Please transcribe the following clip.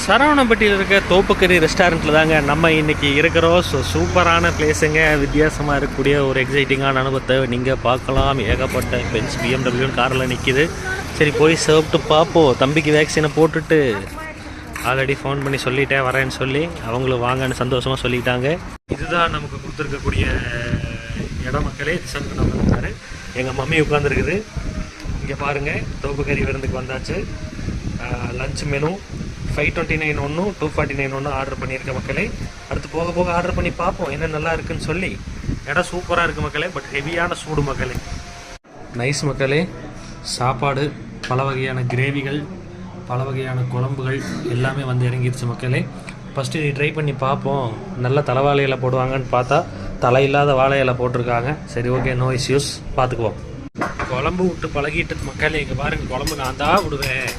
சரவணம்பட்டியில் இருக்க தோப்புக்கறி ரெஸ்டாரண்ட்டில் தாங்க நம்ம இன்றைக்கி இருக்கிறோம். சூப்பரான பிளேஸுங்க. வித்தியாசமாக இருக்கக்கூடிய ஒரு எக்ஸைட்டிங்கான அனுபவத்தை நீங்கள் பார்க்கலாம். ஏகப்பட்ட பென்ஸ் பிஎம்டபிள்யூன்னு காரில் நிற்கிது. சரி போய் சாப்பிட்டு பார்ப்போம். தம்பிக்கு வேக்சினை போட்டுட்டு ஆல்ரெடி ஃபோன் பண்ணி சொல்லிட்டேன் வரேன்னு சொல்லி, அவங்களும் வாங்கன்னு சந்தோஷமாக சொல்லிட்டாங்க. இதுதான் நமக்கு கொடுத்துருக்கக்கூடிய இடம் மக்களே. சங்கடம் இருந்தார், எங்கள் மம்மி உட்காந்துருக்குது. இங்கே பாருங்கள், தோப்புக்கறி விருந்துக்கு வந்தாச்சு. லஞ்ச் மெனு 529 ஒன்றும் 249 ஒன்றும் ஆர்டர் பண்ணியிருக்க மக்களே. அடுத்து போக போக ஆர்டர் பண்ணி பார்ப்போம் என்ன நல்லா இருக்குன்னு சொல்லி. இடம் சூப்பராக இருக்குது மக்களே, பட் ஹெவியான சூடு மக்களே. நைஸ் மக்களே. சாப்பாடு, பல வகையான கிரேவிகள், பல வகையான குழம்புகள் எல்லாமே வந்து இறங்கிருச்சு மக்களே. ஃபஸ்ட்டு இது ட்ரை பண்ணி பார்ப்போம். நல்ல தலைவாழை இலை போடுவாங்கன்னு பார்த்தா தலை இல்லாத வாழை இலை போட்டிருக்காங்க. சரி ஓகே, நோ இஷ்யூஸ், பார்த்துக்குவோம். குழம்பு விட்டு பழகிட்டு மக்களே. இங்கே பாருங்கள், குழம்பு நான் தான் விடுவேன்.